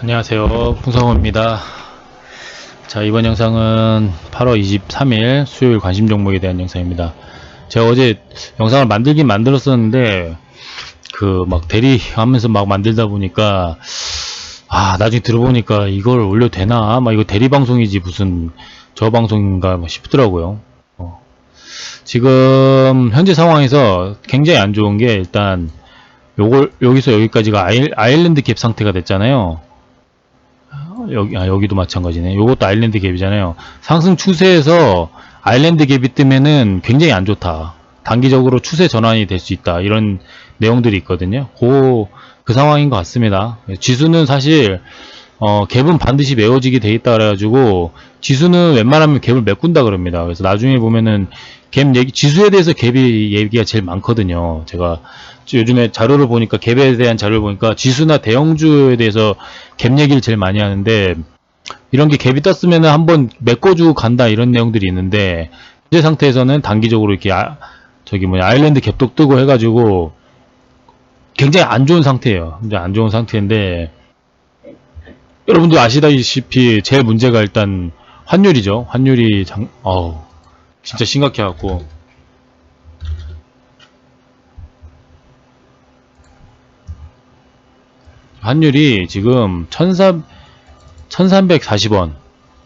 안녕하세요, 풍성호입니다. 자, 이번 영상은 8월 23일 수요일 관심 종목에 대한 영상입니다. 제가 어제 영상을 만들긴 만들었었는데 그 막 대리하면서 막 만들다 보니까 나중에 들어보니까 이걸 올려도 되나? 막 이거 대리 방송이지 무슨 저 방송인가 싶더라고요. 지금 현재 상황에서 굉장히 안 좋은 게 일단 요걸 여기서 여기까지가 아일랜드 갭 상태가 됐잖아요. 여기도 마찬가지네. 요것도 아일랜드 갭이잖아요. 상승 추세에서 아일랜드 갭이 뜨면은 굉장히 안 좋다. 단기적으로 추세 전환이 될 수 있다. 이런 내용들이 있거든요. 그 상황인 것 같습니다. 지수는 사실 갭은 반드시 메워지게 돼 있다 그래가지고 지수는 웬만하면 갭을 메꾼다 그럽니다. 그래서 나중에 보면은 갭 얘기, 지수에 대해서 갭이 얘기가 제일 많거든요. 제가 요즘에 자료를 보니까 갭에 대한 자료를 보니까 지수나 대형주에 대해서 갭 얘기를 제일 많이 하는데 이런 게 갭이 떴으면은 한번 메꿔주고 간다 이런 내용들이 있는데 현재 상태에서는 단기적으로 이렇게 아일랜드 갭도 뜨고 해가지고 굉장히 안 좋은 상태예요. 이제 안 좋은 상태인데 여러분도 아시다시피 제일 문제가 일단 환율이죠. 환율이 진짜 심각해갖고 환율이 지금 1340원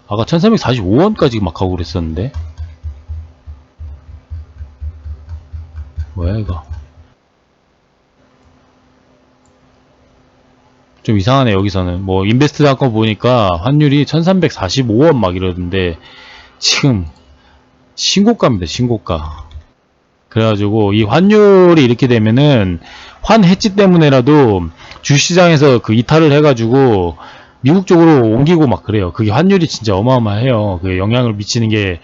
아까 1345원까지 막 가고 그랬었는데 뭐야 이거 좀 이상하네. 여기서는 뭐 인베스트 닷컴 보니까 환율이 1345원 막 이러던데 지금 신고가입니다. 신고가. 그래가지고 이 환율이 이렇게 되면은 환 해지 때문에라도 주시장에서 그 이탈을 해가지고 미국 쪽으로 옮기고 막 그래요. 그게 환율이 진짜 어마어마해요. 그 영향을 미치는 게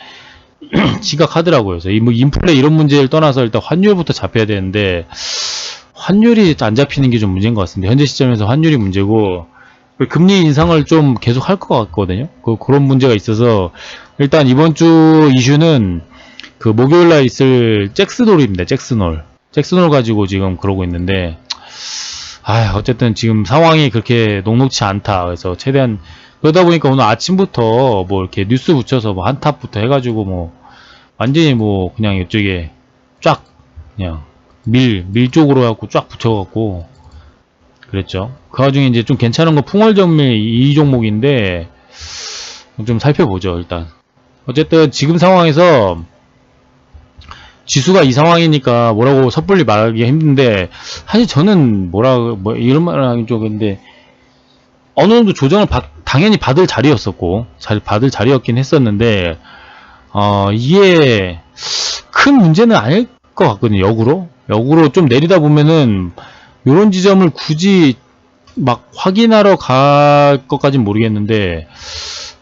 심각하더라고요. 그래서 뭐 인플레 이런 문제를 떠나서 일단 환율부터 잡혀야 되는데 환율이 안 잡히는 게 좀 문제인 것 같습니다. 현재 시점에서 환율이 문제고 금리 인상을 좀 계속 할 것 같거든요. 그런 문제가 있어서 일단 이번 주 이슈는 그 목요일날 있을 잭스놀입니다. 잭스놀 가지고 지금 그러고 있는데 어쨌든 지금 상황이 그렇게 녹록치 않다. 그래서 최대한 그러다 보니까 오늘 아침부터 뭐 이렇게 뉴스 붙여서 뭐 한탑부터 해가지고 뭐 완전히 뭐 그냥 이쪽에 쫙 그냥 밀 쪽으로 해갖고 쫙 붙여갖고 그랬죠. 그 와중에 이제 좀 괜찮은 거 풍월전밀 이 종목인데 좀 살펴보죠. 일단 어쨌든 지금 상황에서 지수가 이 상황이니까 뭐라고 섣불리 말하기가 힘든데 사실 저는 이런 말을 하긴 좀 근데 어느 정도 조정을 당연히 받을 자리였었고 잘 받을 자리였긴 했었는데 이게 큰 문제는 아닐 것 같거든요. 역으로 좀 내리다 보면은 이런 지점을 굳이 막 확인하러 갈 것까진 모르겠는데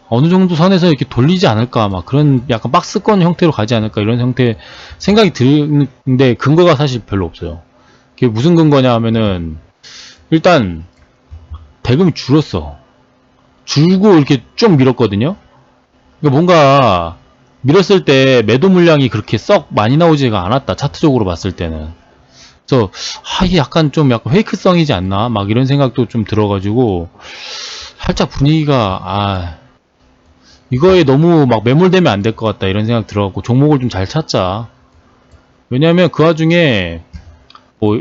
어느 정도 선에서 이렇게 돌리지 않을까 막 그런 약간 박스권 형태로 가지 않을까 이런 형태 생각이 드는데 근거가 사실 별로 없어요. 그게 무슨 근거냐 하면은 일단 대금이 줄고 이렇게 쭉 밀었거든요. 그러니까 뭔가 밀었을 때 매도 물량이 그렇게 썩 많이 나오지가 않았다. 차트적으로 봤을 때는. 그래서 이게 약간 페이크성이지 않나 막 이런 생각도 좀 들어가지고 살짝 분위기가 이거에 너무 막 매몰되면 안 될 것 같다 이런 생각 들어갖고 종목을 좀 잘 찾자. 왜냐면 그 와중에 뭐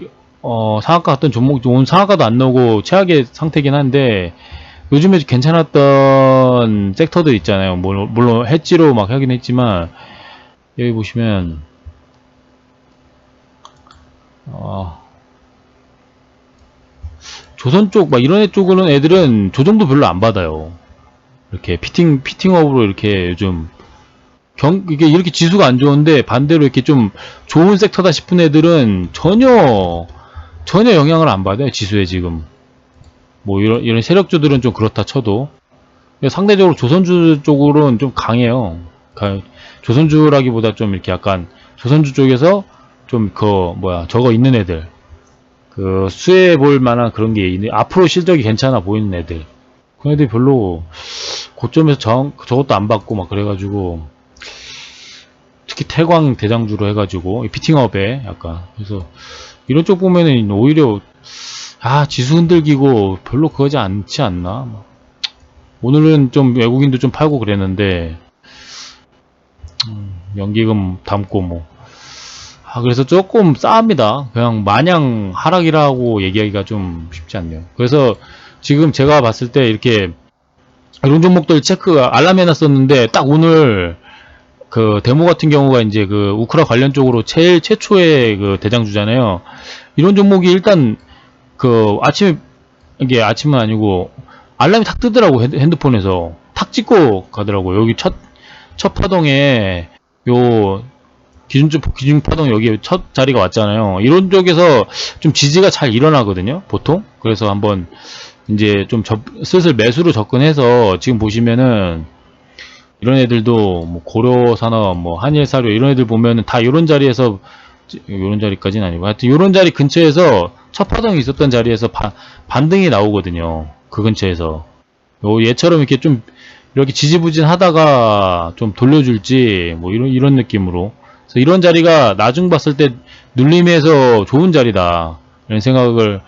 상한가 같은 종목 오늘 상한가도 안 나오고 최악의 상태긴 한데 요즘에 괜찮았던 섹터들 있잖아요. 물론 해지로 막 하긴 했지만 여기 보시면 조선 쪽 막 이런 쪽은 애들은 조정도 별로 안 받아요. 이렇게 피팅업으로 이렇게 요즘 이게 이렇게 지수가 안 좋은데 반대로 이렇게 좀 좋은 섹터다 싶은 애들은 전혀 영향을 안 받아요. 지수에 지금 뭐 이런 세력주들은 좀 그렇다 쳐도 상대적으로 조선주 쪽으로는 좀 강해요. 조선주라기보다 좀 이렇게 약간 조선주 쪽에서 좀 저거 있는 애들 수혜해 볼 만한 그런 게 있는 앞으로 실적이 괜찮아 보이는 애들 그 애들이 별로 고점에서 저것도 안 받고 막 그래가지고 특히 태광 대장주로 해가지고 피팅업에 약간 그래서 이런 쪽 보면은 오히려 지수 흔들기고 별로 그거지 않지 않나? 오늘은 좀 외국인도 좀 팔고 그랬는데, 연기금 담고 뭐. 그래서 조금 싸합니다. 그냥 마냥 하락이라고 얘기하기가 좀 쉽지 않네요. 그래서 지금 제가 봤을 때 이렇게 이런 종목들 알람 해놨었는데, 딱 오늘 그 데모 같은 경우가 이제 그 우크라 관련 쪽으로 제일 최초의 그 대장주잖아요. 이런 종목이 일단 그 아침에, 이게 아침은 아니고 알람이 탁 뜨더라고. 핸드폰에서 탁 찍고 가더라고. 여기 첫 파동에 요 기준 파동 여기 첫 자리가 왔잖아요. 이런 쪽에서 좀 지지가 잘 일어나거든요, 보통. 그래서 한번 이제 좀 슬슬 매수로 접근해서, 지금 보시면은 이런 애들도 뭐 고려산업, 뭐 한일사료 이런 애들 보면은 다 이런 자리에서, 이런 자리까지는 아니고 하여튼 이런 자리 근처에서 첫 파동이 있었던 자리에서 반등이 나오거든요. 그 근처에서 얘처럼 이렇게 좀 이렇게 지지부진하다가 좀 돌려줄지 뭐 이런 느낌으로. 그래서 이런 자리가 나중 봤을 때 눌림에서 좋은 자리다 이런 생각을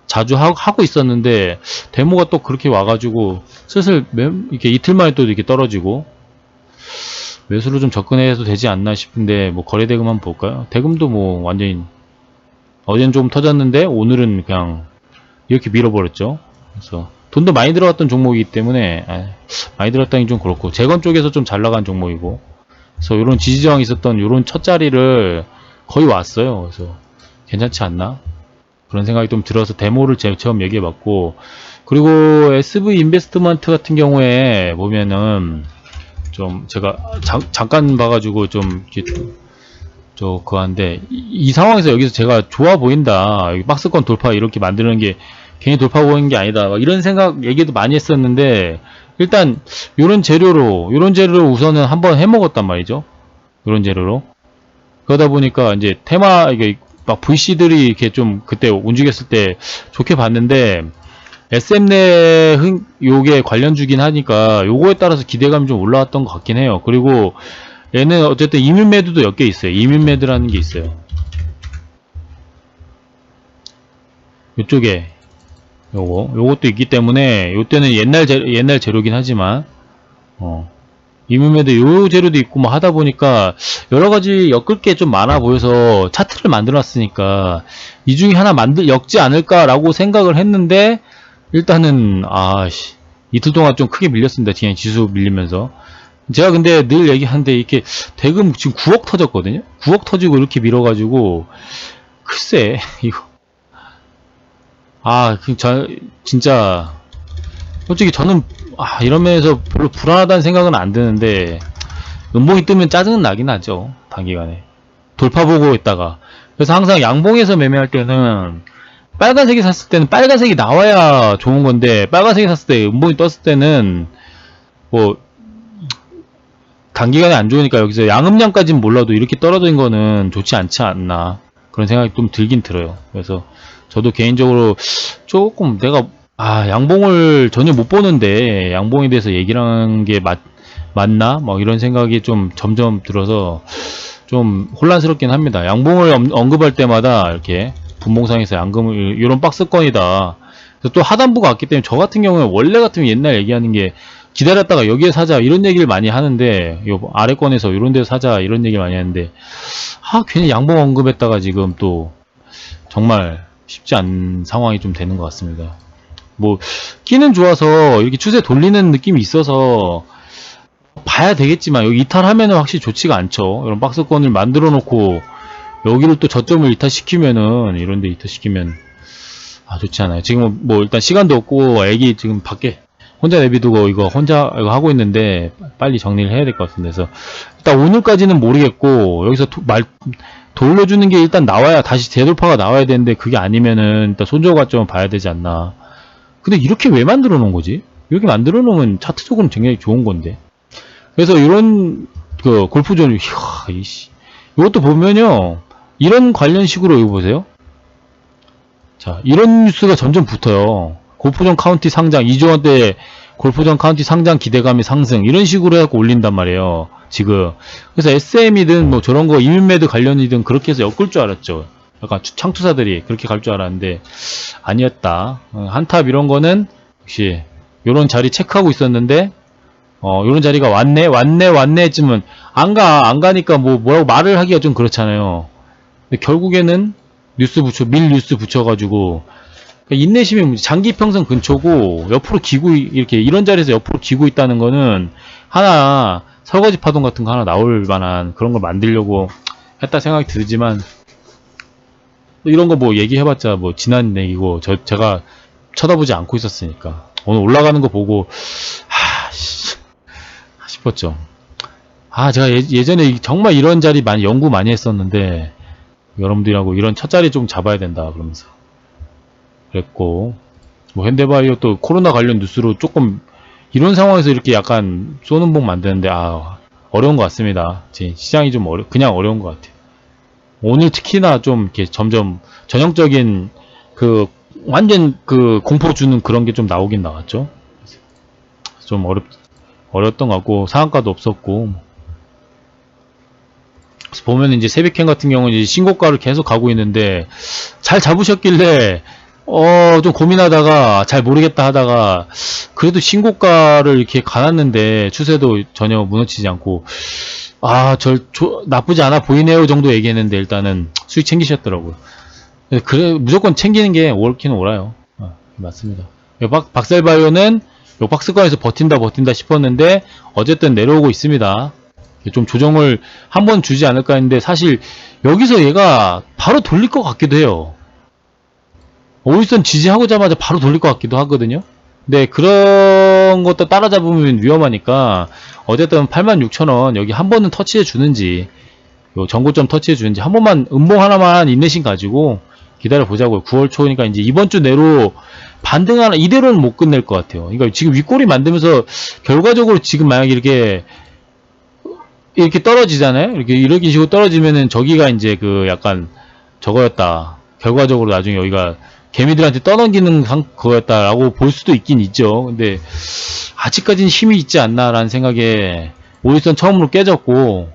자주 하고 있었는데, 데모가 또 그렇게 와가지고 슬슬 이렇게 이틀 만에 또 이렇게 떨어지고, 매수로 좀 접근해도 되지 않나 싶은데, 뭐 거래대금 한번 볼까요? 대금도 뭐 완전히 어제는 좀 터졌는데 오늘은 그냥 이렇게 밀어버렸죠. 그래서 돈도 많이 들어갔던 종목이기 때문에, 많이 들었다니 좀 그렇고, 재건 쪽에서 좀 잘 나간 종목이고, 그래서 이런 지지저항이 있었던 이런 첫 자리를 거의 왔어요. 그래서 괜찮지 않나? 그런 생각이 좀 들어서 데모를 처음 얘기해봤고, 그리고 SV 인베스트먼트 같은 경우에 보면은 좀 제가 잠깐 봐가지고 좀 이렇게 그거 한데, 이 상황에서 여기서 제가 좋아 보인다, 여기 박스권 돌파 이렇게 만드는 게 괜히 돌파 보이는 게 아니다, 막 이런 생각 얘기도 많이 했었는데, 일단 요런 재료로 우선은 한번 해먹었단 말이죠. 요런 재료로. 그러다 보니까 이제 테마, 이게 막 VC들이 이렇게 좀 그때 움직였을 때 좋게 봤는데, SM내 요게 관련주긴 하니까 요거에 따라서 기대감이 좀 올라왔던 것 같긴 해요. 그리고 얘는 어쨌든 이민매도도 몇 개 있어요. 이민매도라는 게 있어요. 요쪽에 요것도 있기 때문에, 요때는 옛날 재료긴 하지만, 이민매도 요 재료도 있고 뭐 하다 보니까 여러 가지 엮을 게 좀 많아 보여서 차트를 만들어 놨으니까 이 중에 하나 엮지 않을까라고 생각을 했는데, 일단은 이틀 동안 좀 크게 밀렸습니다. 그냥 지수 밀리면서. 제가 근데 늘 얘기하는데, 이렇게 대금 지금 9억 터졌거든요. 9억 터지고 이렇게 밀어가지고, 글쎄 이거 진짜 솔직히 저는 이런 면에서 별로 불안하다는 생각은 안 드는데, 음봉이 뜨면 짜증은 나긴 하죠. 단기간에 돌파 보고 있다가. 그래서 항상 양봉에서 매매할 때는 빨간색이 샀을 때는 빨간색이 나와야 좋은 건데, 빨간색이 샀을 때 음봉이 떴을 때는 뭐 단기간에 안 좋으니까, 여기서 양음량까지는 몰라도 이렇게 떨어진 거는 좋지 않지 않나, 그런 생각이 좀 들긴 들어요. 그래서 저도 개인적으로 조금 내가 양봉을 전혀 못 보는데 양봉에 대해서 얘기를 하는 게 맞나? 막 이런 생각이 좀 점점 들어서 좀 혼란스럽긴 합니다. 양봉을 언급할 때마다 이렇게 분봉상에서 양금을 이런 박스권이다. 또 하단부가 왔기 때문에, 저 같은 경우는 원래 같으면 옛날 얘기하는 게 기다렸다가 여기에 사자 이런 얘기를 많이 하는데, 요 아래권에서 이런 데서 사자 이런 얘기를 많이 하는데, 괜히 양봉 언급했다가 지금 또 정말 쉽지 않은 상황이 좀 되는 것 같습니다. 뭐 끼는 좋아서 이렇게 추세 돌리는 느낌이 있어서 봐야 되겠지만, 여기 이탈하면은 확실히 좋지가 않죠. 이런 박스권을 만들어 놓고 여기를 또 저점을 이탈시키면은, 이런데 이탈시키면 좋지 않아요. 지금 뭐 일단 시간도 없고 애기 지금 밖에 혼자 내비두고 이거 하고 있는데 빨리 정리를 해야 될 것 같은데, 그래서 일단 오늘까지는 모르겠고, 여기서 돌려주는 게 일단 나와야, 다시 재돌파가 나와야 되는데, 그게 아니면은 일단 손절 관점을 봐야 되지 않나. 근데 이렇게 왜 만들어 놓은 거지? 이렇게 만들어 놓으면 차트적으로는 굉장히 좋은 건데. 그래서 이런 그 골프존, 이것도 보면요, 이런 관련식으로 이거 보세요. 자, 이런 뉴스가 점점 붙어요. 골프존 카운티 상장 2조 원대, 골프존 카운티 상장 기대감이 상승, 이런 식으로 해갖고 올린단 말이에요, 지금. 그래서 SM이든 뭐 저런 거 이민매드 관련이든 그렇게 해서 엮을 줄 알았죠. 약간 창투사들이 그렇게 갈 줄 알았는데 아니었다. 한탑 이런 거는 역시 요런 자리 체크하고 있었는데 요런 자리가 왔네 했지만 안 가니까 뭐라고 말을 하기가 좀 그렇잖아요. 근데 결국에는 밀 뉴스 붙여가지고 그러니까 인내심이 장기평선 근처고 옆으로 이렇게 이런 자리에서 옆으로 기고 있다는 거는 하나 설거지 파동 같은 거 하나 나올 만한 그런 걸 만들려고 했다 생각이 들지만 이런 거 뭐 얘기해봤자 뭐 지난 얘기고 제가 쳐다보지 않고 있었으니까 오늘 올라가는 거 보고 싶었죠. 제가 예전에 정말 이런 자리 연구 많이 했었는데 여러분들하고 이런 첫 자리 좀 잡아야 된다 그러면서 그랬고 뭐 현대바이오 또 코로나 관련 뉴스로 조금 이런 상황에서 이렇게 약간 쏘는 복 만드는데 어려운 것 같습니다. 시장이 좀 그냥 어려운 것 같아요. 오늘 특히나 좀 이렇게 점점 전형적인 완전 공포 주는 그런 게 좀 나오긴 나왔죠. 좀 어렸던 것 같고 상한가도 없었고 그래서 보면 이제 세비캔 같은 경우는 이제 신고가를 계속 가고 있는데 잘 잡으셨길래 좀 고민하다가 잘 모르겠다 하다가 그래도 신고가를 이렇게 가놨는데 추세도 전혀 무너지지 않고 나쁘지 않아 보이네요 정도 얘기했는데 일단은 수익 챙기셨더라고요. 그래 무조건 챙기는 게 옳기는 옳아요. 맞습니다. 박셀바이오는 요 박스권에서 버틴다 싶었는데 어쨌든 내려오고 있습니다. 좀 조정을 한번 주지 않을까 했는데 사실 여기서 얘가 바로 돌릴 것 같기도 해요. 5일선 지지하고자마자 바로 돌릴 것 같기도 하거든요. 근데 그런 것도 따라잡으면 위험하니까 어쨌든 86,000원 여기 한 번은 터치해 주는지 요 전고점 터치해 주는지 한 번만 음봉 하나만 인내심 가지고 기다려 보자고요. 9월 초니까 이제 이번 주 내로 반등 하나 이대로는 못 끝낼 것 같아요. 그러니까 지금 윗꼬리 만들면서 결과적으로 지금 만약에 이렇게 떨어지잖아요. 이렇게 식으로 떨어지면은 저기가 이제 약간 저거였다. 결과적으로 나중에 여기가 개미들한테 떠넘기는 그거였다라고 볼 수도 있긴 있죠. 근데 아직까지는 힘이 있지 않나라는 생각에 5일선 처음으로 깨졌고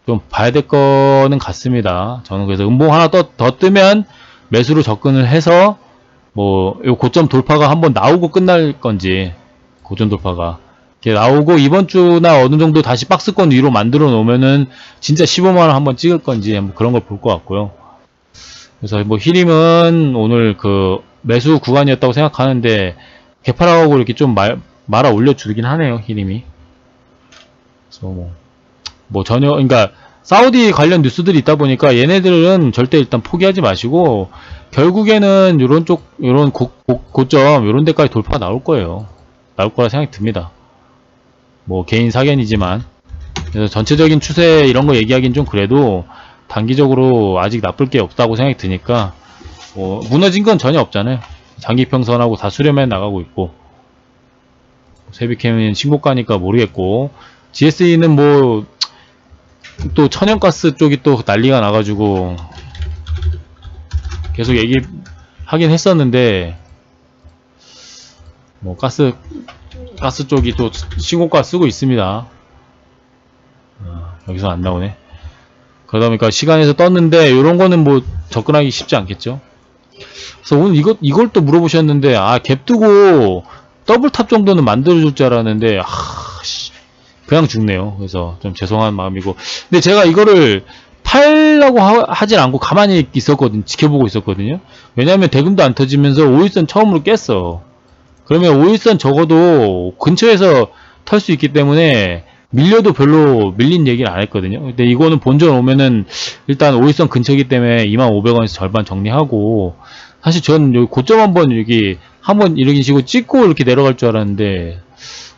좀 봐야 될 거는 같습니다. 저는 그래서 음봉 하나 더 뜨면 매수로 접근을 해서 요 고점 돌파가 한번 나오고 끝날 건지 고점 돌파가 이렇게 나오고 이번 주나 어느 정도 다시 박스권 위로 만들어 놓으면은 진짜 15만원 한번 찍을 건지 그런 걸 볼 것 같고요. 그래서 히림은 오늘 매수 구간이었다고 생각하는데 개파라고 이렇게 좀 말아 올려주긴 하네요. 히림이. 그래서 전혀 그러니까 사우디 관련 뉴스들이 있다 보니까 얘네들은 절대 일단 포기하지 마시고 결국에는 요런 고점 요런 데까지 돌파가 나올 거예요. 나올 거라 생각이 듭니다. 개인 사견이지만 그래서 전체적인 추세 이런 거 얘기하긴 좀 그래도 단기적으로 아직 나쁠 게 없다고 생각이 드니까 무너진 건 전혀 없잖아요. 장기평선하고 다 수렴해 나가고 있고 세비캠은 신고가니까 모르겠고 GSE는 또 천연가스 쪽이 또 난리가 나가지고 계속 얘기하긴 했었는데 가스 쪽이 또 신고가 쓰고 있습니다. 여기서 안 나오네. 그러다 보니까 시간에서 떴는데 요런 거는 접근하기 쉽지 않겠죠. 그래서 오늘 이걸 또 물어보셨는데 갭 두고 더블탑 정도는 만들어줄 줄 알았는데 그냥 죽네요. 그래서 좀 죄송한 마음이고 근데 제가 이거를 팔라고 하진 않고 가만히 있었거든요. 지켜보고 있었거든요. 왜냐하면 대금도 안 터지면서 5일선 처음으로 깼어. 그러면 5일선 적어도 근처에서 털 수 있기 때문에 밀려도 별로 밀린 얘기를 안 했거든요. 근데 이거는 본전 오면은 일단 5일선 근처이기 때문에 25,000원에서 절반 정리하고 사실 전 여기 고점 한번 이런 식으로 찍고 이렇게 내려갈 줄 알았는데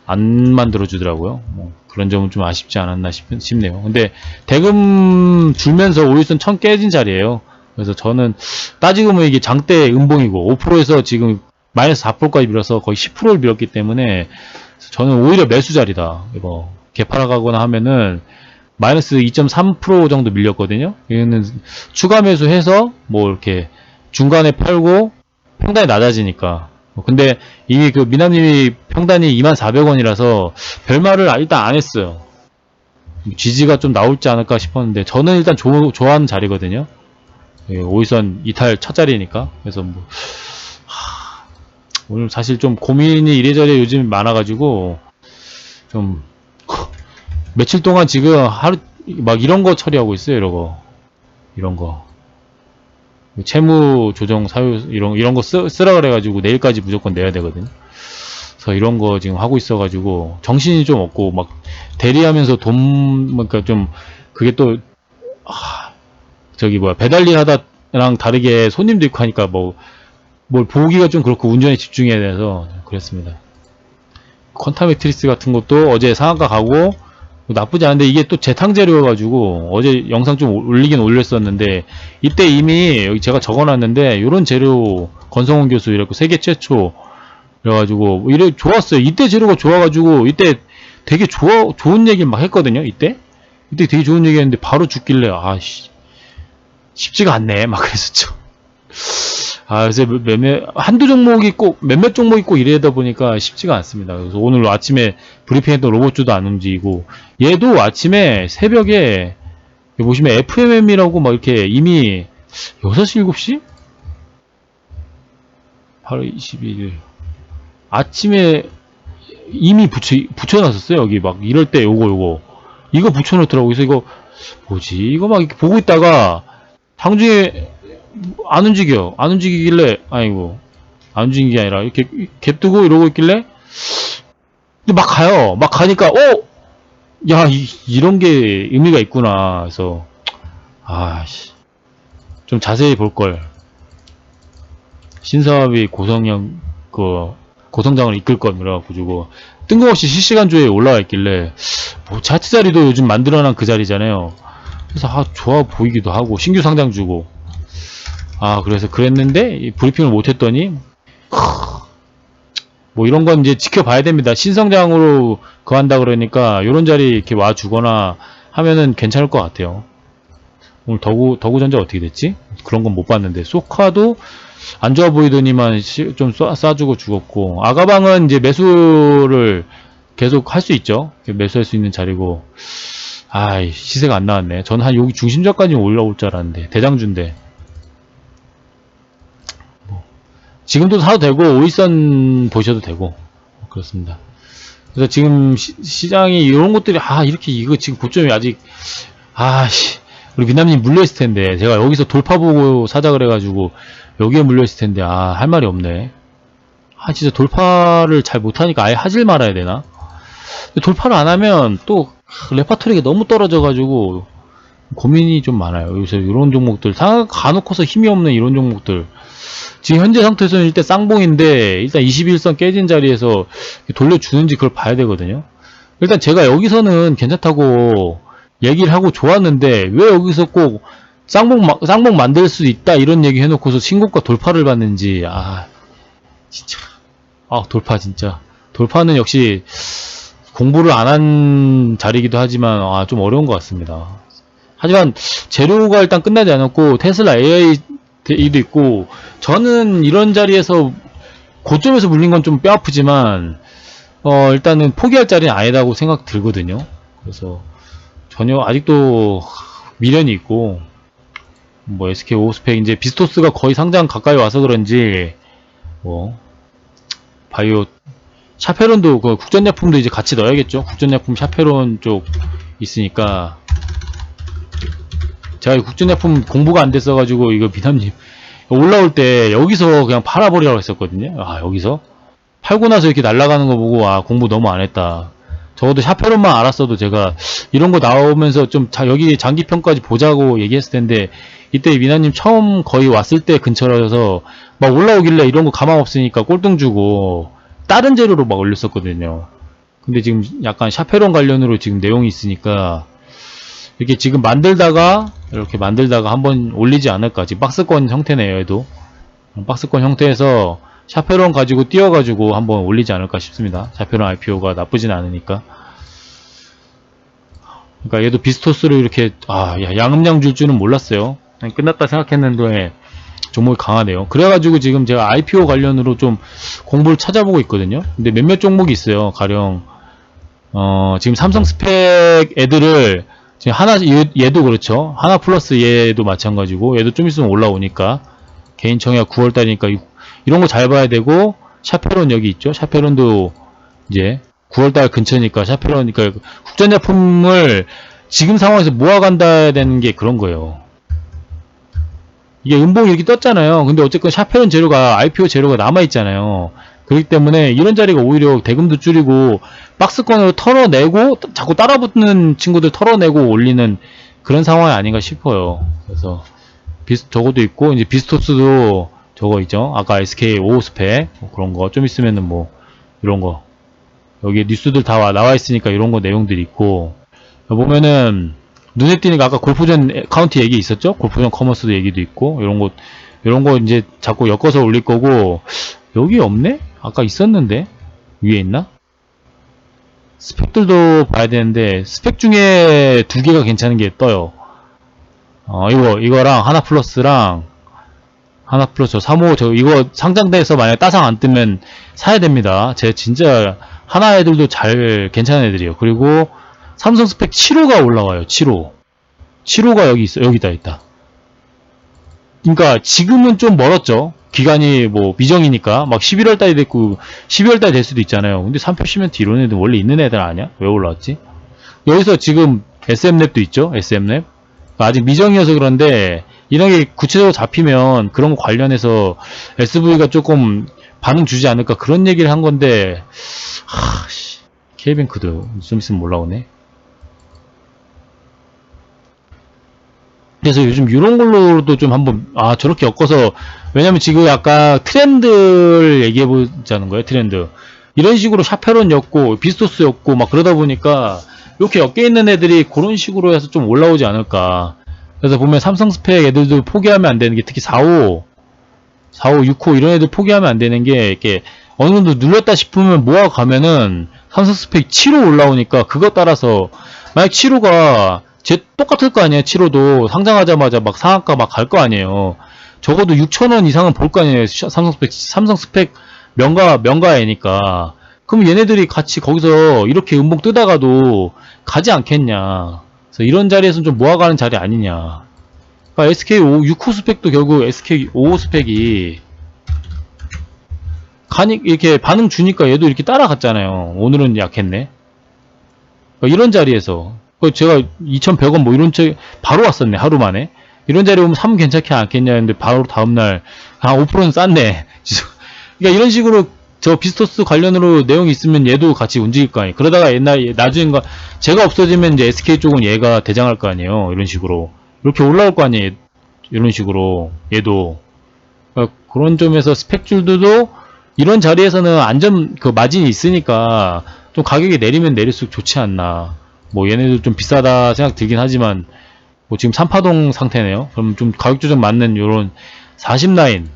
안 만들어주더라고요. 그런 점은 좀 아쉽지 않았나 싶네요. 근데 대금 줄면서 5일선 1000 깨진 자리예요. 그래서 저는 따지고 보면 이게 장대 음봉이고 5%에서 지금 마이너스 4%까지 밀어서 거의 10%를 밀었기 때문에 저는 오히려 매수 자리다. 이거 개파라 가거나 하면은 마이너스 2.3% 정도 밀렸거든요. 이거는 추가 매수해서 이렇게 중간에 팔고 평단이 낮아지니까. 근데 이게 미남님이 평단이 24,000원이라서 별말을 일단 안 했어요. 지지가 좀 나올지 않을까 싶었는데 저는 일단 좋아하는 자리거든요. 예, 오이선 이탈 첫 자리니까. 그래서 뭐 오늘 사실 좀 고민이 이래저래 요즘 많아가지고 좀 며칠 동안 지금 하루 막 이런 거 처리하고 있어요. 이런 거 채무 조정 사유 이런 거 쓰라 그래가지고 내일까지 무조건 내야 되거든. 그래서 이런 거 지금 하고 있어가지고 정신이 좀 없고 막 대리하면서 돈 그러니까 좀 그게 또 저기 뭐야 배달일 하다랑 다르게 손님도 있고 하니까 뭐 뭘 보기가 좀 그렇고 운전에 집중해야 돼서 그랬습니다. 퀀타 매트리스 같은 것도 어제 상한가 가고 나쁘지 않은데 이게 또 재탕재료여가지고 어제 영상 좀 올리긴 올렸었는데 이때 이미 여기 제가 적어놨는데 요런 재료 권성훈 교수 이랬고 세계 최초 그래가지고 이래 좋았어요. 이때 재료가 좋아가지고 이때 되게 좋은 얘기 막 했거든요. 이때 되게 좋은 얘기 했는데 바로 죽길래 아씨 쉽지가 않네 막 그랬었죠. 그래서 한두 종목이 꼭, 몇몇 종목이 꼭 이래다 보니까 쉽지가 않습니다. 그래서 오늘 아침에 브리핑했던 로봇주도 안 움직이고, 얘도 아침에 새벽에, 여기 보시면 FMM이라고 막 이렇게 이미 6시, 7시? 8월 22일. 아침에 이미 붙여놨었어요. 여기 막 이럴 때 요거. 이거 붙여놓더라고. 그래서 이거, 뭐지? 이거 막 이렇게 보고 있다가, 상중에 안 움직이길래 아이고 안 움직이는 게 아니라 이렇게 갭 두고 이러고 있길래 근데 막 가요. 막 가니까 야 이런 게 의미가 있구나. 그래서 아씨 좀 자세히 볼 걸. 신사업이 고성형 고성장을 이끌 걸 그래가지고 뜬금없이 실시간 조회에 올라와 있길래 뭐 차트 자리도 요즘 만들어놓은 그 자리잖아요. 그래서 좋아 보이기도 하고 신규 상장 주고 그래서 그랬는데 브리핑을 못했더니 뭐 이런 건 이제 지켜봐야 됩니다. 신성장으로 그한다 그러니까 요런 자리 이렇게 와주거나 하면은 괜찮을 것 같아요. 오늘 더구전자 어떻게 됐지? 그런 건 못 봤는데 소카도 안 좋아 보이더니만 좀 쏴주고 죽었고 아가방은 이제 매수를 계속 할 수 있죠. 매수할 수 있는 자리고 시세가 안 나왔네. 저는 한 여기 중심자까지 올라올 줄 알았는데 대장주인데 지금도 사도 되고 오이선 보셔도 되고 그렇습니다. 그래서 지금 시장이 이런 것들이 이렇게 이거 지금 고점이 아직 우리 미남님 물려있을 텐데 제가 여기서 돌파 보고 사자 그래가지고 여기에 물려있을 텐데 할 말이 없네. 진짜 돌파를 잘 못하니까 아예 하질 말아야 되나? 돌파를 안 하면 또 레파토리가 너무 떨어져가지고 고민이 좀 많아요. 요새 이런 종목들 가놓고서 힘이 없는 이런 종목들 지금 현재 상태에서는 일단 쌍봉인데 일단 21선 깨진 자리에서 돌려주는지 그걸 봐야 되거든요. 일단 제가 여기서는 괜찮다고 얘기를 하고 좋았는데 왜 여기서 꼭 쌍봉 만들 수 있다 이런 얘기 해놓고서 신고가 돌파를 받는지 진짜 돌파 진짜 돌파는 역시 공부를 안 한 자리이기도 하지만 좀 어려운 것 같습니다. 하지만 재료가 일단 끝나지 않았고 테슬라 AI도 있고 저는 이런 자리에서 고점에서 물린 건 좀 뼈아프지만 일단은 포기할 자리는 아니다고 생각 들거든요. 그래서 전혀 아직도 미련이 있고 뭐 SK 오스펙 이제 비스토스가 거의 상장 가까이 와서 그런지 뭐 바이오 샤페론도 그 국전약품도 이제 같이 넣어야겠죠. 국전약품 샤페론 쪽 있으니까 제가 국전약품 공부가 안 됐어가지고 이거 미남님 올라올 때 여기서 그냥 팔아버리라고 했었거든요. 여기서 팔고 나서 이렇게 날아가는 거 보고 공부 너무 안 했다. 적어도 샤페론만 알았어도 제가 이런 거 나오면서 좀 여기 장기평까지 보자고 얘기했을 텐데 이때 미나님 처음 거의 왔을 때 근처라서 막 올라오길래 이런 거 가망 없으니까 꼴등 주고 다른 재료로 막 올렸었거든요. 근데 지금 약간 샤페론 관련으로 지금 내용이 있으니까 이렇게 지금 이렇게 만들다가 한번 올리지 않을까. 지금 박스권 형태네요, 얘도. 박스권 형태에서 샤페론 가지고 띄워가지고 한번 올리지 않을까 싶습니다. 샤페론 IPO가 나쁘진 않으니까. 그러니까 얘도 비스토스로 이렇게 양음량 줄 줄은 몰랐어요. 끝났다 생각했는데 종목이 강하네요. 그래가지고 지금 제가 IPO 관련으로 좀 공부를 찾아보고 있거든요. 근데 몇몇 종목이 있어요. 가령 지금 삼성 스펙 애들을 지금 하나, 얘도 그렇죠. 하나 플러스 얘도 마찬가지고, 얘도 좀 있으면 올라오니까. 개인 청약 9월달이니까, 이런 거 잘 봐야 되고, 샤페론 여기 있죠. 샤페론도 이제 9월달 근처니까, 샤페론이니까, 국전제품을 지금 상황에서 모아간다 되는 게 그런 거예요. 이게 음봉이 이렇게 떴잖아요. 근데 어쨌건 샤페론 재료가, IPO 재료가 남아있잖아요. 그렇기 때문에 이런 자리가 오히려 대금도 줄이고 박스권으로 털어내고 자꾸 따라붙는 친구들 털어내고 올리는 그런 상황이 아닌가 싶어요. 그래서 저거도 있고 이제 비스토스도 저거 있죠. 아까 SK 55 스펙 뭐 그런 거 좀 있으면은 뭐 이런 거 여기 뉴스들 다 나와 있으니까 이런 거 내용들이 있고 보면은 눈에 띄니까 아까 골프전 카운트 얘기 있었죠? 골프전 커머스도 얘기도 있고 이런 거 이제 자꾸 엮어서 올릴 거고 여기 없네? 아까 있었는데 위에 있나? 스펙들도 봐야 되는데 스펙 중에 두 개가 괜찮은 게 떠요. 이거랑 하나 플러스랑 하나 플러스 3호 이거 상장돼서 만약 따상 안 뜨면 사야 됩니다. 제 진짜 하나 애들도 잘 괜찮은 애들이에요. 그리고 삼성 스펙 7호가 올라와요. 7호. 7호가 여기 있어. 여기다 있다. 그러니까 지금은 좀 멀었죠. 기간이 뭐 미정이니까 막 11월 달이 됐고 12월 달이 될 수도 있잖아요. 근데 3표 시멘트 이런 애들 원래 있는 애들 아니야? 왜 올라왔지? 여기서 지금 SM랩도 있죠. SM랩. 아직 미정이어서 그런데 이런 게 구체적으로 잡히면 그런 거 관련해서 SV가 조금 반응 주지 않을까 그런 얘기를 한 건데 K뱅크도 좀 있으면 올라오네. 그래서 요즘 이런 걸로도 좀 한번 저렇게 엮어서 왜냐면 지금 아까 트렌드를 얘기해 보자는 거예요. 트렌드 이런 식으로 샤페론 엮고 비스토스 엮고 막 그러다 보니까 이렇게 엮여 있는 애들이 그런 식으로 해서 좀 올라오지 않을까. 그래서 보면 삼성 스펙 애들도 포기하면 안 되는 게 특히 45, 6호 이런 애들 포기하면 안 되는 게 이렇게 어느 정도 눌렸다 싶으면 모아가면은 삼성 스펙 7호 올라오니까 그거 따라서 만약 7호가 똑같을 거 아니에요. 7호도 상장하자마자 막 상한가 막 갈 거 아니에요. 적어도 6,000원 이상은 볼 거 아니에요. 삼성 스펙 명가애니까. 그럼 얘네들이 같이 거기서 이렇게 음봉 뜨다가도 가지 않겠냐. 그래서 이런 자리에서는 좀 모아가는 자리 아니냐. 그러니까 SK5 6호 스펙도 결국 SK55 스펙이 이렇게 반응 주니까 얘도 이렇게 따라갔잖아요. 오늘은 약했네. 그러니까 이런 자리에서 제가 2,100원 뭐 이런 책 바로 왔었네. 하루 만에. 이런 자리 오면 사면 괜찮지 않겠냐 했는데 바로 다음날 5%는 쌌네. 그러니까 이런 식으로 저 비스토스 관련으로 내용이 있으면 얘도 같이 움직일 거 아니에요. 그러다가 나중에 제가 없어지면 이제 SK 쪽은 얘가 대장할 거 아니에요. 이런 식으로. 이렇게 올라올 거 아니에요. 이런 식으로. 얘도. 그러니까 그런 점에서 스펙줄들도 이런 자리에서는 마진이 있으니까 좀 가격이 내리면 내릴수록 좋지 않나. 뭐 얘네도 좀 비싸다 생각 들긴 하지만 뭐 지금 3파동 상태네요. 그럼 좀 가격 조정 맞는 요런 40라인,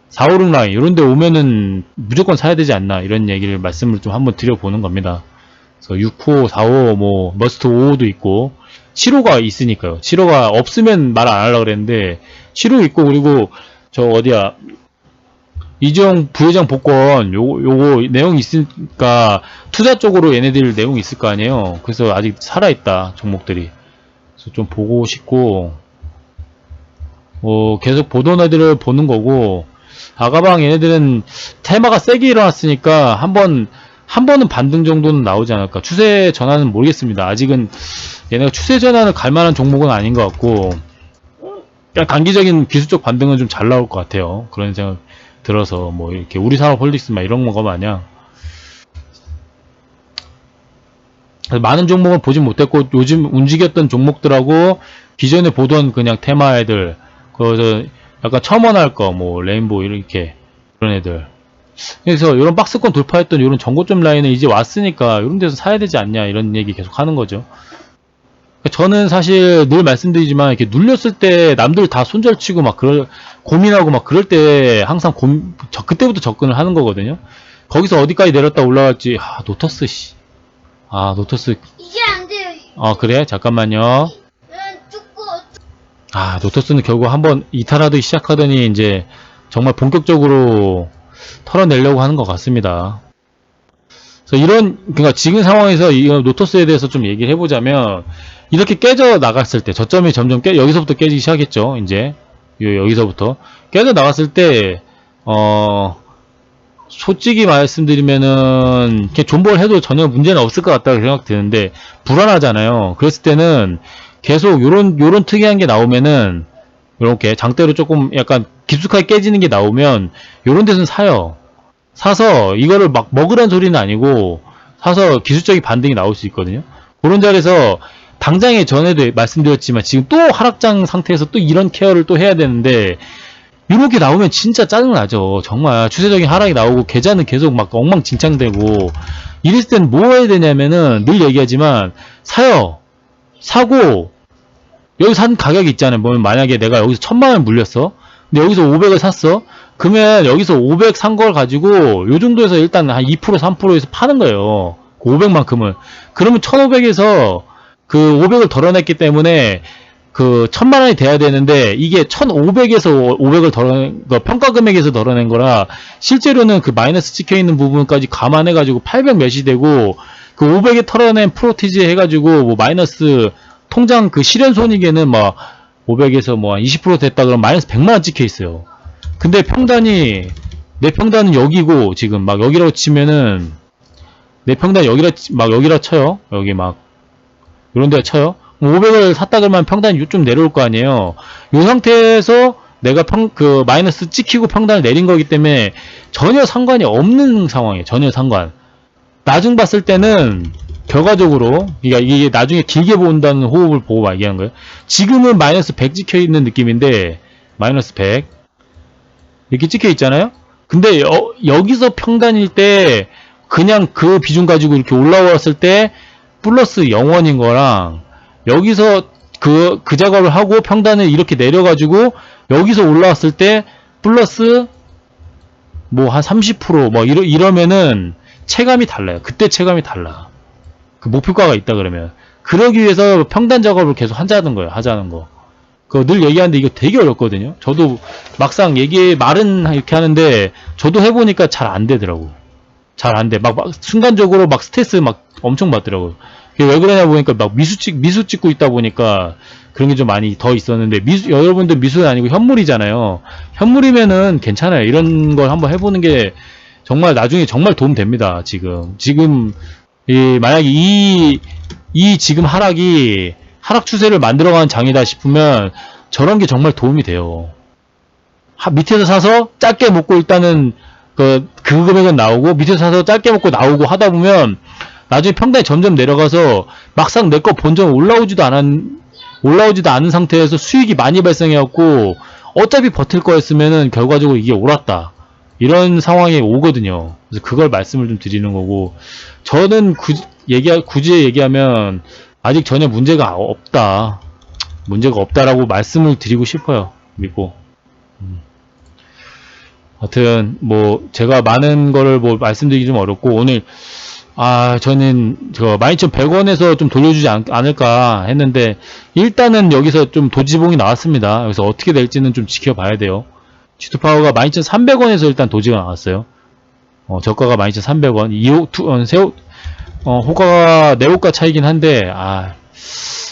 456 라인 이런 데 오면은 무조건 사야 되지 않나 이런 얘기를 말씀을 좀 한번 드려보는 겁니다. 그래서 6호, 4호, 뭐 머스트 5호도 있고 7호가 있으니까요. 7호가 없으면 말 안 하려고 그랬는데 7호 있고 그리고 저 어디야 이재용 부회장 복권 요거 내용이 있으니까 투자 쪽으로 얘네들 내용이 있을 거 아니에요. 그래서 아직 살아있다 종목들이. 그래서 좀 보고 싶고 계속 보던 애들을 보는 거고 아가방 얘네들은 테마가 세게 일어났으니까 한 번은 반등 정도는 나오지 않을까. 추세 전환은 모르겠습니다. 아직은 얘네가 추세 전환을 갈 만한 종목은 아닌 것 같고 그냥 단기적인 기술적 반등은 좀 잘 나올 것 같아요. 그런 생각 들어서 뭐 이렇게 우리산업 홀릭스 막 이런 거 마냥 많은 종목을 보진 못했고 요즘 움직였던 종목들하고 기존에 보던 그냥 테마 애들 그래서 약간 첨언할 거 뭐 레인보우 이렇게 그런 애들 그래서 이런 박스권 돌파했던 이런 전고점 라인은 이제 왔으니까 이런 데서 사야 되지 않냐 이런 얘기 계속 하는 거죠. 저는 사실 늘 말씀드리지만 이렇게 눌렸을 때 남들 다 손절치고 막 고민하고 막 그럴 때 항상 그때부터 접근을 하는 거거든요. 거기서 어디까지 내렸다 올라갈지 노터스 노터스 이게 안 돼요. 그래 잠깐만요. 노터스는 결국 한번 이탈하기 시작하더니 이제 정말 본격적으로 털어내려고 하는 것 같습니다. 그래서 그러니까 지금 상황에서 이 노터스에 대해서 좀 얘기를 해보자면 이렇게 깨져 나갔을 때 저점이 점점 여기서부터 깨지기 시작했죠. 이제 여기서부터 깨져 나갔을 때 솔직히 말씀드리면은 이렇게 존버를 해도 전혀 문제는 없을 것 같다고 생각 드는데 불안하잖아요. 그랬을 때는 계속 요런 특이한 게 나오면은 이렇게 장대로 조금 약간 깊숙하게 깨지는 게 나오면 요런 데서는 사요. 사서 이거를 막 먹으란 소리는 아니고 사서 기술적인 반등이 나올 수 있거든요. 그런 자리에서 당장에 전에도 말씀드렸지만 지금 또 하락장 상태에서 또 이런 케어를 또 해야 되는데 이렇게 나오면 진짜 짜증나죠. 정말 추세적인 하락이 나오고 계좌는 계속 막 엉망진창되고 이랬을 때는 뭐 해야 되냐면은 늘 얘기하지만 사요. 사고 여기 산 가격이 있잖아요. 뭐 만약에 내가 여기서 1000만원 물렸어. 근데 여기서 500을 샀어. 그러면 여기서 500 산 걸 가지고 요 정도에서 일단 한 2% 3%에서 파는 거예요. 그 500만큼은. 그러면 1500에서 그 500을 덜어냈기 때문에 그 1000만원이 돼야 되는데 이게 1500에서 500을 덜어낸 거 평가 금액에서 덜어낸 거라 실제로는 그 마이너스 찍혀 있는 부분까지 감안해 가지고 800 몇이 되고 그 500에 털어낸 프로티지 해 가지고 뭐 마이너스 통장 그 실현 손익에는 막 500에서 뭐 한 20% 됐다 그러면 마이너스 100만원 찍혀 있어요. 근데 평단이 내 평단은 여기고 지금 막 여기라고 치면은 내 평단 여기라 쳐요. 여기 막 이런 데 쳐요. 500을 샀다 그러면 평단이 좀 내려올 거 아니에요. 이 상태에서 내가 그 마이너스 찍히고 평단을 내린 거기 때문에 전혀 상관이 없는 상황이에요. 전혀 상관. 나중 봤을 때는 결과적으로 그러니까 이게 나중에 길게 본다는 호흡을 보고 얘기하는 거예요. 지금은 마이너스 100 찍혀 있는 느낌인데 마이너스 100 이렇게 찍혀 있잖아요. 근데 여기서 평단일 때 그냥 그 비중 가지고 이렇게 올라왔을 때 플러스 0원인 거랑 여기서 그 작업을 하고 평단을 이렇게 내려가지고 여기서 올라왔을 때 플러스 뭐 한 30% 이러면은 체감이 달라요. 그때 체감이 달라. 그 목표가가 있다 그러면. 그러기 위해서 평단 작업을 계속 하자는 거예요. 하자는 거. 그거 늘 얘기하는데 이거 되게 어렵거든요. 저도 막상 말은 이렇게 하는데 저도 해보니까 잘 안 되더라고. 잘 안 돼. 막 순간적으로 막 스트레스 막 엄청 받더라고요. 왜 그러냐 보니까 막 미수 찍고 있다 보니까 그런 게 좀 많이 더 있었는데 여러분들 미수는 아니고 현물이잖아요. 현물이면은 괜찮아요. 이런 걸 한번 해보는 게 정말 나중에 정말 도움 됩니다. 지금 만약에 이 지금 하락 추세를 만들어가는 장이다 싶으면 저런 게 정말 도움이 돼요. 밑에서 사서 짧게 먹고 일단은 그 금액은 나오고 밑에서 사서 짧게 먹고 나오고 하다 보면 나중에 평단이 점점 내려가서 막상 내 거 본전 올라오지도 않은 상태에서 수익이 많이 발생해갖고 어차피 버틸 거였으면은 결과적으로 이게 옳았다. 이런 상황이 오거든요. 그래서 그걸 말씀을 좀 드리는 거고 저는 굳이 얘기하면 아직 전혀 문제가 없다. 문제가 없다라고 말씀을 드리고 싶어요. 믿고. 하여튼 뭐 제가 많은 거를 뭐 말씀드리기 좀 어렵고 오늘 저는 저 12,100원에서 좀 돌려주지 않을까 했는데 일단은 여기서 좀 도지봉이 나왔습니다. 그래서 어떻게 될지는 좀 지켜봐야 돼요. G2파워가 12,300원에서 일단 도지가 나왔어요. 저가가 12,300원. 호가가 내호가 차이긴 한데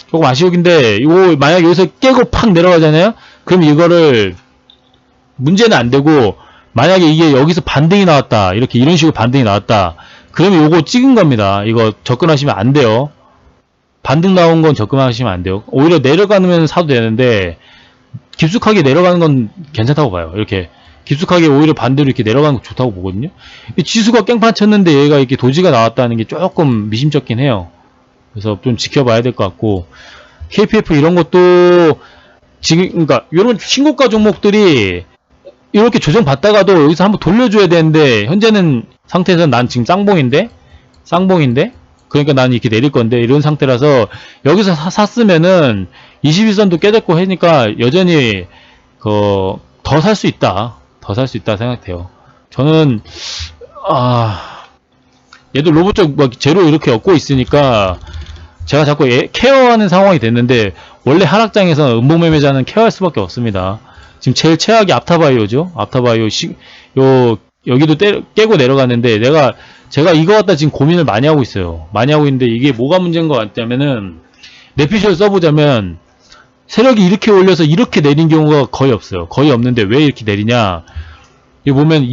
조금 아쉬우긴 데 이거 만약 여기서 깨고 팍 내려가잖아요. 그럼 이거를 문제는 안 되고 만약에 이게 여기서 반등이 나왔다. 이런 식으로 반등이 나왔다. 그러면 요거 찍은 겁니다. 이거 접근하시면 안 돼요. 반등 나온 건 접근하시면 안 돼요. 오히려 내려가면 사도 되는데 깊숙하게 내려가는 건 괜찮다고 봐요. 이렇게 깊숙하게 오히려 반대로 이렇게 내려가는 거 좋다고 보거든요. 지수가 깽판 쳤는데 얘가 이렇게 도지가 나왔다는 게 조금 미심쩍긴 해요. 그래서 좀 지켜봐야 될 것 같고 KPF 이런 것도 지금 그러니까 이런 신고가 종목들이 이렇게 조정받다가도 여기서 한번 돌려줘야 되는데 현재는 상태에서 난 지금 쌍봉인데 그러니까 난 이렇게 내릴 건데 이런 상태라서 여기서 샀으면은 21선도 깨졌고 하니까 여전히 더 살 수 있다 생각돼요. 저는 얘도 로봇 쪽 막 제로 이렇게 얻고 있으니까 제가 자꾸 케어하는 상황이 됐는데 원래 하락장에서 음봉매매자는 케어할 수밖에 없습니다. 지금 제일 최악이 앞타바이오죠. 앞타바이오 여기도 깨고 내려갔는데 제가 이거 갖다 지금 고민을 많이 하고 있어요. 많이 하고 있는데 이게 뭐가 문제인 것 같냐면은 뇌피셜 써보자면 세력이 이렇게 올려서 이렇게 내린 경우가 거의 없어요. 거의 없는데 왜 이렇게 내리냐? 여기 보면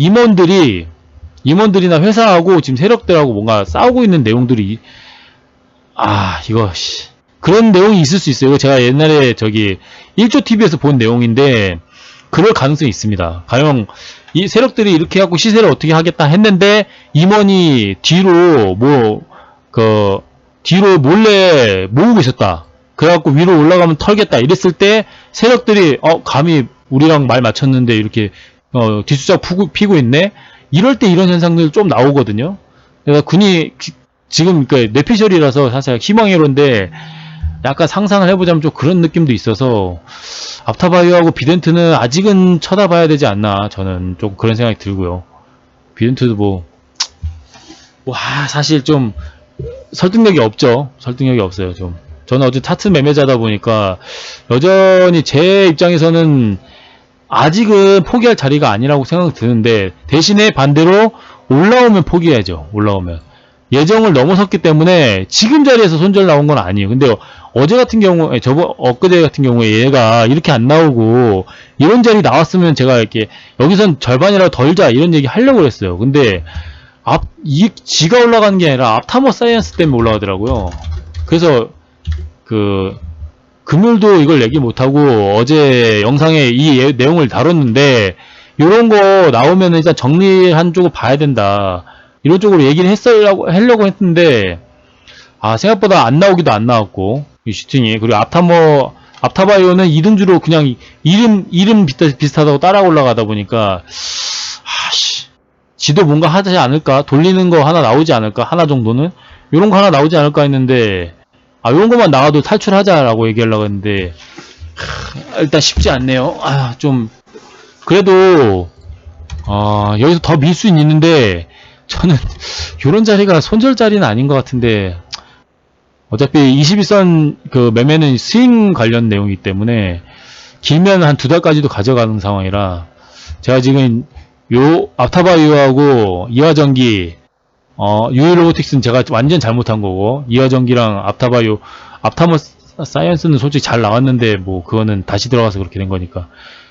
임원들이나 회사하고 지금 세력들하고 뭔가 싸우고 있는 내용들이 이거 그런 내용이 있을 수 있어요. 이거 제가 옛날에 저기 1조TV에서 본 내용인데 그럴 가능성이 있습니다. 가령 이 세력들이 이렇게 하고 시세를 어떻게 하겠다 했는데 임원이 뒤로 뒤로 몰래 모으고 있었다. 그래갖고 위로 올라가면 털겠다 이랬을 때 세력들이 감히 우리랑 말 맞췄는데 이렇게 뒷수작 피고 있네. 이럴 때 이런 현상들 좀 나오거든요. 그래서 지금 뇌피셜이라서 사실 희망회로인데 약간 상상을 해보자면 좀 그런 느낌도 있어서 앞타바이오하고 비덴트는 아직은 쳐다봐야 되지 않나, 저는 좀 그런 생각이 들고요. 비덴트도 사실 좀 설득력이 없죠. 설득력이 없어요. 좀 저는 어제 차트 매매자다 보니까 여전히 제 입장에서는 아직은 포기할 자리가 아니라고 생각이 드는데, 대신에 반대로 올라오면 포기해야죠. 올라오면 예정을 넘어섰기 때문에 지금 자리에서 손절 나온 건 아니에요. 근데 어제 같은 경우에, 엊그제 같은 경우에 얘가 이렇게 안 나오고 이런 자리 나왔으면 제가 이렇게 여기선 절반이라도 덜자 이런 얘기 하려고 했어요. 근데 지가 올라가는 게 아니라 앞타머 사이언스 때문에 올라가더라고요. 그래서 금요일도 이걸 얘기 못하고 어제 영상에 이 내용을 다뤘는데, 요런 거 나오면 일단 정리한 쪽을 봐야 된다, 이런 쪽으로 얘기를 하려고 했는데, 생각보다 안 나오기도 안 나왔고, 이 슈팅이. 그리고 앞타바이오는 2등주로 그냥 이름 비슷하다고 따라 올라가다 보니까, 지도 뭔가 하지 않을까? 돌리는 거 하나 나오지 않을까? 하나 정도는? 요런 거 하나 나오지 않을까 했는데, 요런 것만 나와도 탈출하자라고 얘기하려고 했는데, 일단 쉽지 않네요. 그래도, 여기서 더 밀 수 있는데, 저는, 요런 자리가 손절 자리는 아닌 것 같은데, 어차피 21선 매매는 스윙 관련 내용이기 때문에, 길면 한 2달까지도 가져가는 상황이라, 제가 지금, 앞타바이오하고 이화전기, 유일로보틱스는 제가 완전 잘못한 거고, 이화전기랑 앞타머 사이언스는 솔직히 잘 나왔는데, 그거는 다시 들어가서 그렇게 된 거니까.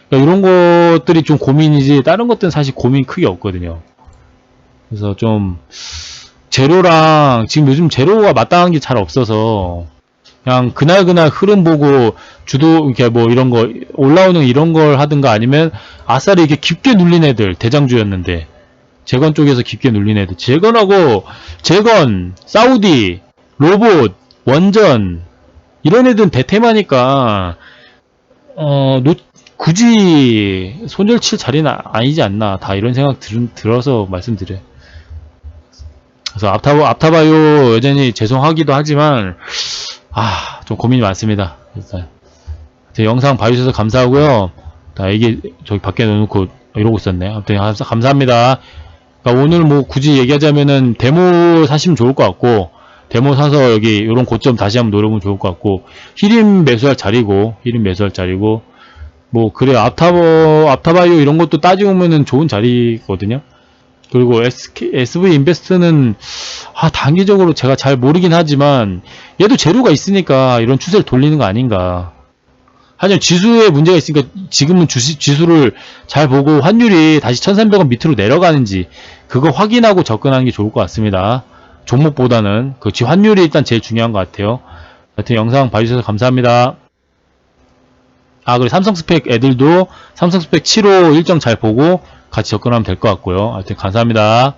그러니까 이런 것들이 좀 고민이지, 다른 것들은 사실 고민 크게 없거든요. 그래서 좀, 제로랑, 지금 요즘 제로가 마땅한 게 잘 없어서, 그냥 그날 흐름 보고, 이렇게 이런 거, 올라오는 이런 걸 하든가 아니면, 아싸리 이렇게 깊게 눌린 애들, 대장주였는데, 재건 쪽에서 깊게 눌린 애들, 재건, 사우디, 로봇, 원전, 이런 애들은 대테마니까, 굳이 손절 칠 자리는 아니지 않나, 다 이런 생각 들어서 말씀드려요. 그래서 앞타바이오 여전히 죄송하기도 하지만, 좀 고민이 많습니다. 일단. 제 영상 봐주셔서 감사하고요. 이게 저기 밖에 놓고 이러고 있었네. 아무튼 감사합니다. 그러니까 오늘 굳이 얘기하자면은 데모 사시면 좋을 것 같고, 데모 사서 여기 요런 고점 다시 한번 노려보면 좋을 것 같고, 히림 매수할 자리고, 그래, 앞타바이오 이런 것도 따지고 보면은 좋은 자리거든요. 그리고 SV 인베스트는, 단기적으로 제가 잘 모르긴 하지만, 얘도 재료가 있으니까 이런 추세를 돌리는 거 아닌가. 하지만 지수에 문제가 있으니까 지금은 지수를 잘 보고 환율이 다시 1300원 밑으로 내려가는지 그거 확인하고 접근하는 게 좋을 것 같습니다. 종목보다는 환율이 일단 제일 중요한 것 같아요. 하여튼 영상 봐주셔서 감사합니다. 그리고 삼성스펙 애들도 삼성스펙 7호 일정 잘 보고 같이 접근하면 될 것 같고요. 하여튼 감사합니다.